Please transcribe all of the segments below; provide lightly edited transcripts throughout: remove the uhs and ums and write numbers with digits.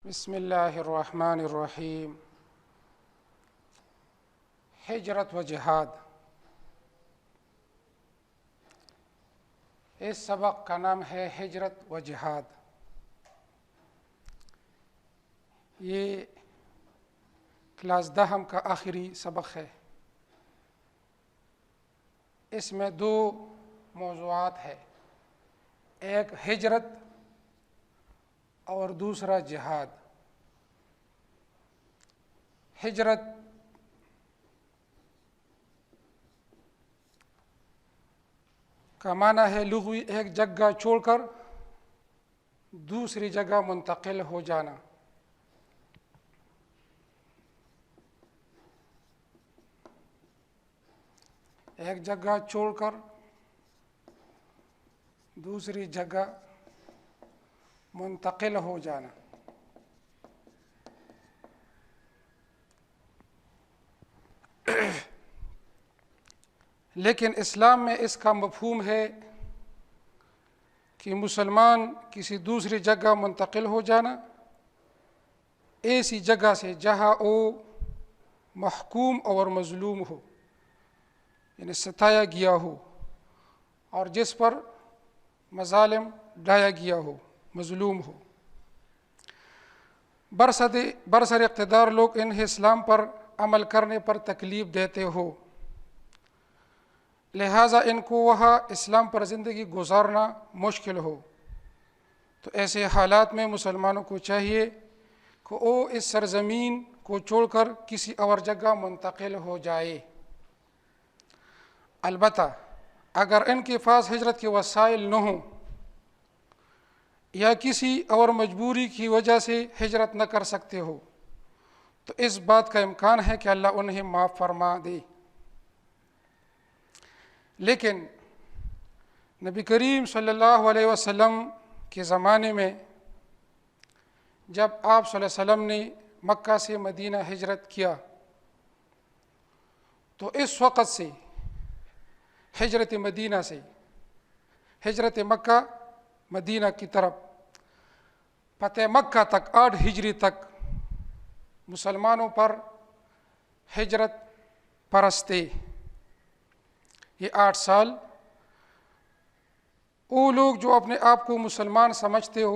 بسم اللہ الرحمن الرحیم۔ ہجرت و جہاد، اس سبق کا نام ہے ہجرت و جہاد۔ یہ کلاس 10 کا آخری سبق ہے۔ اس میں دو موضوعات ہیں، ایک ہجرت اور دوسرا جہاد۔ ہجرت کا معنی ہے لغوی ایک جگہ چھوڑ کر دوسری جگہ منتقل ہو جانا۔ ایک جگہ چھوڑ کر دوسری جگہ منتقل ہو جانا۔ لیکن اسلام میں اس کا مفہوم ہے کہ مسلمان کسی دوسری جگہ منتقل ہو جانا، ایسی جگہ سے جہاں وہ محکوم اور مظلوم ہو، یعنی ستایا گیا ہو، اور جس پر مظالم ڈھایا گیا ہو، مظلوم ہو۔ برسر اقتدار لوگ انہیں اسلام پر عمل کرنے پر تکلیف دیتے ہو، لہٰذا ان کو وہاں اسلام پر زندگی گزارنا مشکل ہو۔ تو ایسے حالات میں مسلمانوں کو چاہیے کہ وہ اس سرزمین کو چھوڑ کر کسی اور جگہ منتقل ہو جائے۔ البتہ اگر ان کے پاس ہجرت کے وسائل نہ ہوں یا کسی اور مجبوری کی وجہ سے ہجرت نہ کر سکتے ہو، تو اس بات کا امکان ہے کہ اللہ انہیں معاف فرما دے۔ لیکن نبی کریم صلی اللہ علیہ وسلم کے زمانے میں جب آپ صلی اللہ علیہ وسلم نے مکہ سے مدینہ ہجرت کیا، تو اس وقت سے ہجرت مدینہ سے ہجرت مکہ مدینہ کی طرف فتح مکہ تک 8 ہجری تک مسلمانوں پر ہجرت پرستے۔ یہ 8 سال وہ لوگ جو اپنے آپ کو مسلمان سمجھتے ہو،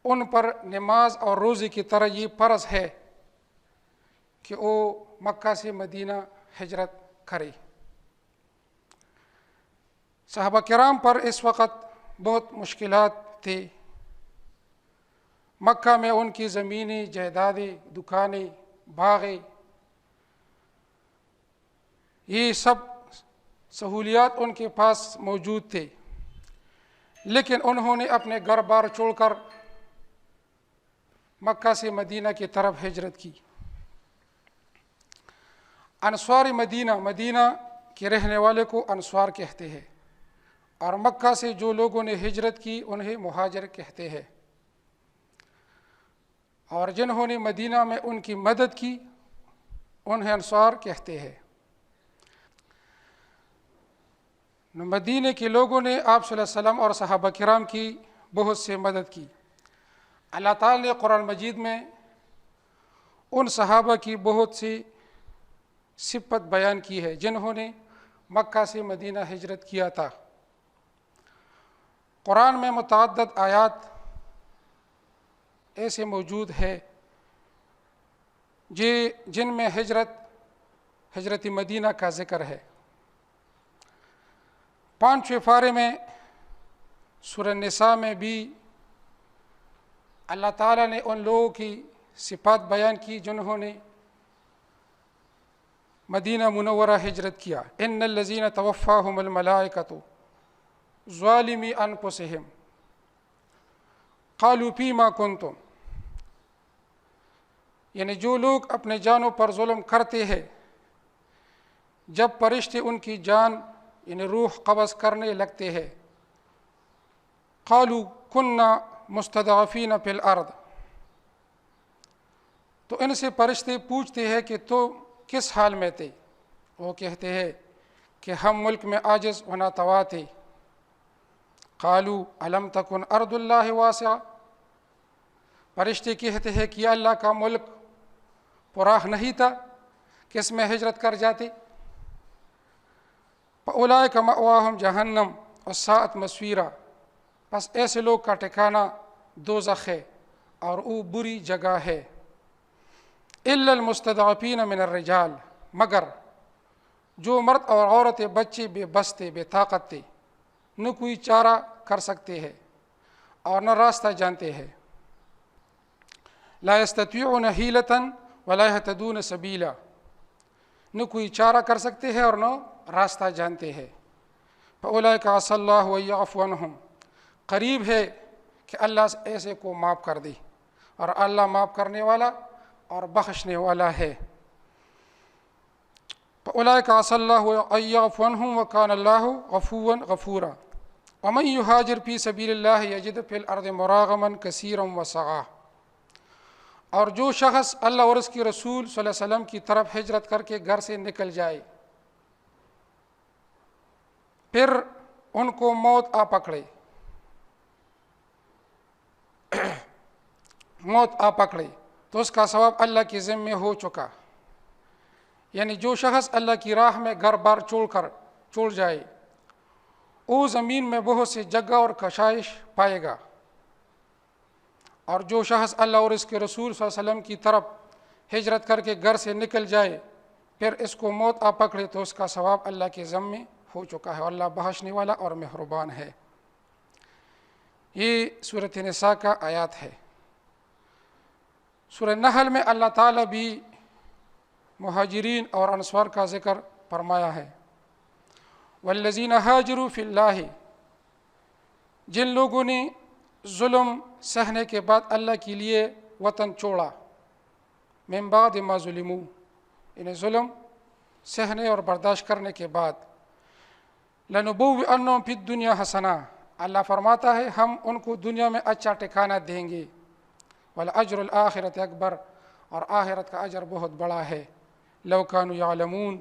ان پر نماز اور روزے کی طرح یہ فرض ہے کہ وہ مکہ سے مدینہ ہجرت کرے۔ صحابہ کرام پر اس وقت بہت مشکلات تھے۔ مکہ میں ان کی زمینیں، جائیدادیں، دکانیں، باغیں، یہ سب سہولیات ان کے پاس موجود تھے، لیکن انہوں نے اپنے گھر بار چھوڑ کر مکہ سے مدینہ کی طرف ہجرت کی۔ انصار مدینہ کے رہنے والے کو انصار کہتے ہیں، اور مکہ سے جو لوگوں نے ہجرت کی انہیں مہاجر کہتے ہیں، اور جنہوں نے مدینہ میں ان کی مدد کی انہیں انصار کہتے ہیں۔ مدینہ کے لوگوں نے آپ صلی اللہ علیہ وسلم اور صحابہ کرام کی بہت سے مدد کی۔ اللہ تعالیٰ نے قرآن مجید میں ان صحابہ کی بہت سی صفت بیان کی ہے جنہوں نے مکہ سے مدینہ ہجرت کیا تھا۔ قرآن میں متعدد آیات ایسے موجود ہے جن میں ہجرت مدینہ کا ذکر ہے۔ 5ویں پارے میں سورہ نساء میں بھی اللہ تعالیٰ نے ان لوگوں کی صفات بیان کی جنہوں نے مدینہ منورہ ہجرت کیا۔ ان الذین توفاہم الملائکۃ ظالمی انفسہم قالوا فیما کنتم، یعنی جو لوگ اپنے جانوں پر ظلم کرتے ہیں، جب فرشتے ان کی جان یعنی روح قبض کرنے لگتے ہیں، قالوا کننا مستضعفین فی الارض، تو ان سے فرشتے پوچھتے ہیں کہ تو کس حال میں تھے؟ وہ کہتے ہیں کہ ہم ملک میں عاجز و ناتواں تھے۔ قالوا الم تکن ارض اللہ واسعہ، فرشتے کہتے ہیں کہ اللہ کا ملک پراخ نہیں تھا کہ اس میں ہجرت کر جاتے. فاولئک مأواہم جہنم وساءت مصیرا، بس ایسے لوگ کا ٹھکانہ دوزخ ہے اور وہ بری جگہ ہے. الا المستضعفین من الرجال، مگر جو مرد اور عورتیں بچے بے بس تھے، بے طاقت تھے، نہ کوئی چارہ کر سکتے ہیں اور نہ راستہ جانتے ہیں. لا یستطیعون حیلۃ ولا یہتدون سبیلا، نہ کوئی چارہ کر سکتے ہیں اور نہ راستہ جانتے ہیں. فاولئک عسى اللہ ان یعفو عنہم، قریب ہے کہ اللہ ایسے کو معاف کر دے، اور اللہ معاف کرنے والا اور بخشنے والا ہے. فاولئک عسى اللہ ان یعفو عنہم وکان اللہ عفوا غفورا. ومن یہاجر فی سبیل اللہ یجد فی الارض مراغما کثیرا وسعا، اور جو شخص اللہ اور اس کے رسول صلی اللہ علیہ وسلم کی طرف ہجرت کر کے گھر سے نکل جائے، پھر ان کو موت آ پکڑے، موت آ پکڑے تو اس کا ثواب اللہ کے ذمے ہو چکا. یعنی جو شخص اللہ کی راہ میں گھر بار چھوڑ جائے، وہ زمین میں بہت سی جگہ اور کشائش پائے گا. اور جو شخص اللہ اور اس کے رسول صلی اللہ علیہ وسلم کی طرف ہجرت کر کے گھر سے نکل جائے، پھر اس کو موت آ پکڑے تو اس کا ثواب اللہ کے ذمے ہو چکا ہے. اللہ بخشنے والا اور مہربان ہے. یہ سورۃ نساء کا آیات ہے. سورہ نحل میں اللہ تعالیٰ بھی مہاجرین اور انصار کا ذکر فرمایا ہے. والذین ہاجروا فی اللہ، جن لوگوں نے ظلم سہنے کے بعد اللہ کے لیے وطن چھوڑا، من بعد ما ظلموا، انہیں ظلم سہنے اور برداشت کرنے کے بعد، لنبوئنہم فی الدنیا حسنہ، اللہ فرماتا ہے ہم ان کو دنیا میں اچھا ٹھکانہ دیں گے. والاجر الآخرۃ اکبر، اور آخرت کا اجر بہت بڑا ہے. لو کانوا یعلمون،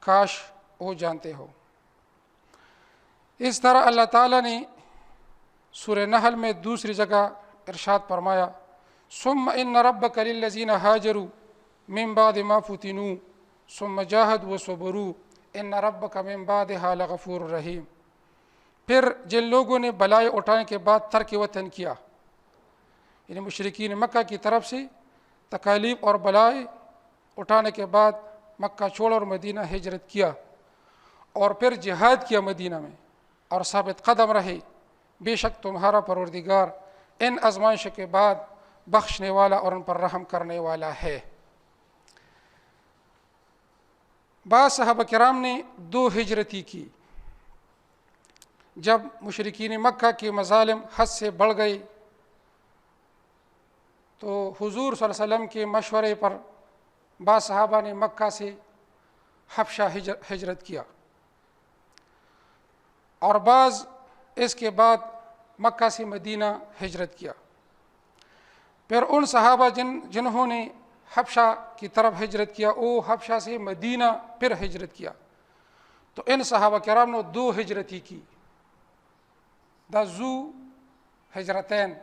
کاش وہ جانتے ہو. اس طرح اللہ تعالیٰ نے سورہ نحل میں دوسری جگہ ارشاد فرمایا، ثم ان ربک للذین ہاجروا من بعد ما فتنوا ثم جاہدوا وصبروا ان ربک من بعدها لغفور رحیم. پھر جن لوگوں نے بلائے اٹھانے کے بعد ترک وطن کیا، یعنی مشرکین مکہ کی طرف سے تکالیف اور بلائے اٹھانے کے بعد مکہ چھوڑ اور مدینہ ہجرت کیا، اور پھر جہاد کیا مدینہ میں اور ثابت قدم رہے، بے شک تمہارا پروردگار ان آزمائش کے بعد بخشنے والا اور ان پر رحم کرنے والا ہے. بعض صحابہ کرام نے 2 ہجرتی کی. جب مشرکین مکہ کے مظالم حد سے بڑھ گئے تو حضور صلی اللہ علیہ وسلم کے مشورے پر بعض صحابہ نے مکہ سے حبشہ ہجرت کیا، اور بعض اس کے بعد مکہ سے مدینہ ہجرت کیا. پھر ان صحابہ جنہوں نے حبشہ کی طرف ہجرت کیا، وہ حبشہ سے مدینہ پھر ہجرت کیا. تو ان صحابہ کرام نے 2 ہجرتی کی، دا ذو ہجرتین.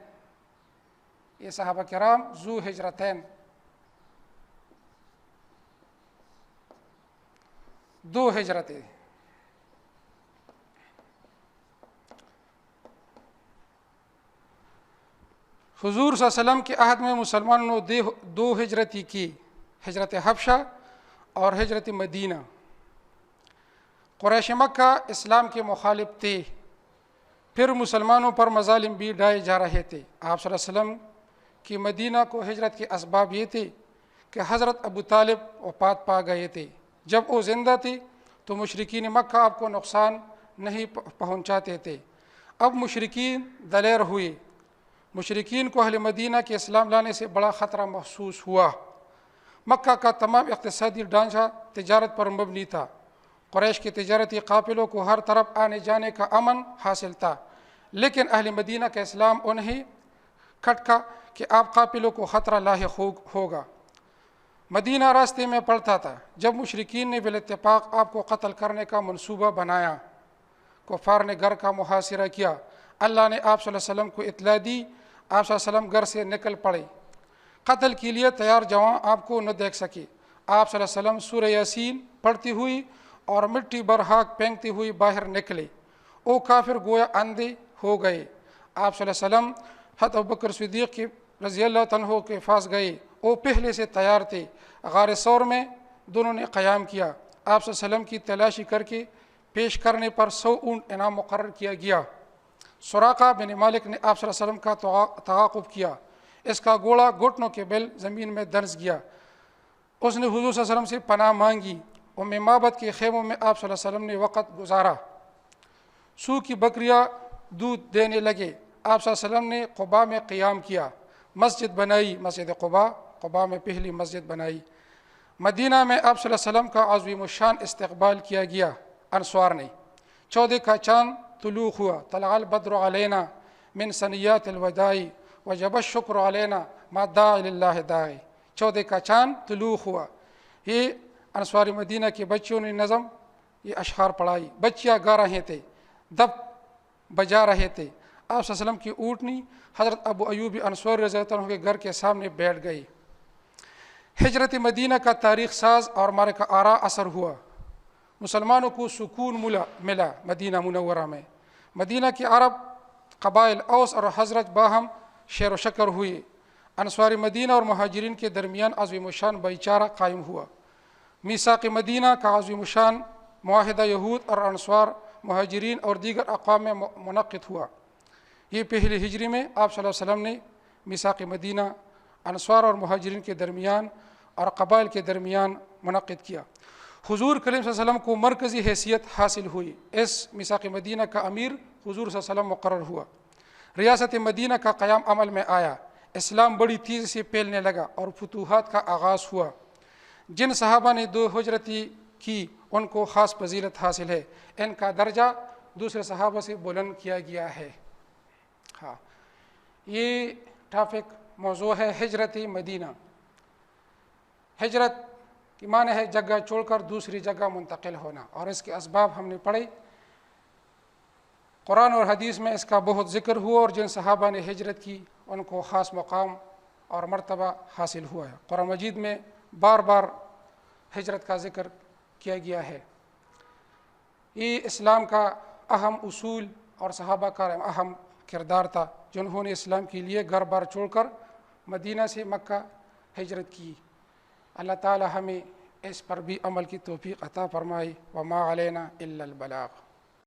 یہ صحابہ کرام ذو ہجرتین 2 ہجرتیں. حضور صلی اللہ علیہ وسلم کے عہد میں مسلمانوں نے 2 ہجرتی کی، ہجرت حبشہ اور ہجرت مدینہ. قریش مکہ اسلام کے مخالف تھے، پھر مسلمانوں پر مظالم بھی ڈھائے جا رہے تھے. آپ صلی اللہ علیہ وسلم کی مدینہ کو ہجرت کے اسباب یہ تھے کہ حضرت ابو طالب وفات پا گئے تھے. جب وہ زندہ تھے تو مشرکین مکہ آپ کو نقصان نہیں پہنچاتے تھے. اب مشرکین دلیر ہوئے. مشرکین کو اہل مدینہ کے اسلام لانے سے بڑا خطرہ محسوس ہوا. مکہ کا تمام اقتصادی ڈھانچہ تجارت پر مبنی تھا. قریش کے تجارتی قافلوں کو ہر طرف آنے جانے کا امن حاصل تھا، لیکن اہل مدینہ کا اسلام انہیں کھٹکا کہ آپ قافلوں کو خطرہ لاحق ہوگا. مدینہ راستے میں پڑتا تھا. جب مشرکین نے بالاتفاق آپ کو قتل کرنے کا منصوبہ بنایا، کفار نے گھر کا محاصرہ کیا. اللہ نے آپ صلی اللہ علیہ وسلم کو اطلاع دی. آپ صلی اللہ علیہ وسلم گھر سے نکل پڑے، قتل کے لیے تیار جوان آپ کو نہ دیکھ سکے، آپ صلی اللہ علیہ وسلم سورہ یاسین پڑھتی ہوئی اور مٹی برہاک پھینکتی ہوئی باہر نکلے، وہ کافر گویا اندھے ہو گئے۔ آپ صلی اللہ علیہ وسلم حضرت ابوبکر صدیق کی رضی اللہ عنہ کے پاس گئے، وہ پہلے سے تیار تھے، غار ثور میں دونوں نے قیام کیا، آپ صلی اللہ علیہ وسلم کی تلاشی کر کے پیش کرنے پر 100 اونٹ انعام مقرر کیا گیا۔ سراقہ بن مالک نے آپ صلی اللہ علیہ وسلم کا تعاقب کیا، اس کا گھوڑا گھٹنوں کے بل زمین میں دھنس گیا، اس نے حضور صلی اللہ علیہ وسلم سے پناہ مانگی، ام معبد کے خیموں میں آپ صلی اللہ علیہ وسلم نے وقت گزارا، سو کی بکریاں دودھ دینے لگے، آپ صلی اللہ علیہ وسلم نے قباء میں قیام کیا، مسجد بنائی، مسجد قباء میں پہلی مسجد بنائی، مدینہ میں آپ صلی اللہ علیہ وسلم کا عظیم الشان استقبال کیا گیا انصار نے، 14 کا چاند طلوع ہوا، طلع البدر علینا من ثنیات الوداع وجب الشکر علینا ما داع للہ داعی، 14 کا چاند طلوع ہوا۔ یہ انصار مدینہ کے بچوں نے نظم یہ اشعار پڑھائی، بچیاں گا رہے تھے، دب بجا رہے تھے، آپ صلی اللہ علیہ وسلم کی اونٹنی حضرت ابو ایوب انصاری رضی اللہ عنہ کے گھر کے سامنے بیٹھ گئی۔ ہجرت مدینہ کا تاریخ ساز اور معرکہ آرا اثر ہوا، مسلمانوں کو سکون ملا مدینہ منورہ میں، مدینہ کے عرب قبائل اوس اور حضرت باہم شیر و شکر ہوئے، انصار مدینہ اور مہاجرین کے درمیان عظیم الشان بھائی چارہ قائم ہوا، میثاق مدینہ کا عظیم الشان معاہدہ یہود اور انصار، مہاجرین اور دیگر اقوام میں منعقد ہوا۔ یہ پہلی ہجری میں آپ صلی اللہ علیہ وسلم نے میثاق مدینہ انصار اور مہاجرین کے درمیان اور قبائل کے درمیان منعقد کیا۔ حضور کریم صلی اللہ علیہ وسلم کو مرکزی حیثیت حاصل ہوئی، اس میثاق مدینہ کا امیر حضور صلی اللہ علیہ وسلم مقرر ہوا، ریاست مدینہ کا قیام عمل میں آیا، اسلام بڑی تیزی سے پھیلنے لگا اور فتوحات کا آغاز ہوا۔ جن صحابہ نے 2 ہجرتی کی ان کو خاص فضیلت حاصل ہے، ان کا درجہ دوسرے صحابہ سے بلند کیا گیا ہے۔ ہاں، یہ ٹاپک موضوع ہے ہجرت مدینہ۔ ہجرت کی معنی ہے جگہ چھوڑ کر دوسری جگہ منتقل ہونا، اور اس کے اسباب ہم نے پڑھے، قرآن اور حدیث میں اس کا بہت ذکر ہوا، اور جن صحابہ نے ہجرت کی ان کو خاص مقام اور مرتبہ حاصل ہوا ہے۔ قرآن مجید میں بار بار ہجرت کا ذکر کیا گیا ہے۔ یہ اسلام کا اہم اصول اور صحابہ کا اہم کردار تھا جنہوں نے اسلام کے لیے گھر بار چھوڑ کر مدینہ سے مکہ ہجرت کی۔ اللہ تعالی ہمیں اس پر بھی عمل کی توفیق عطا فرمائے۔ وما علینا الا البلاغ۔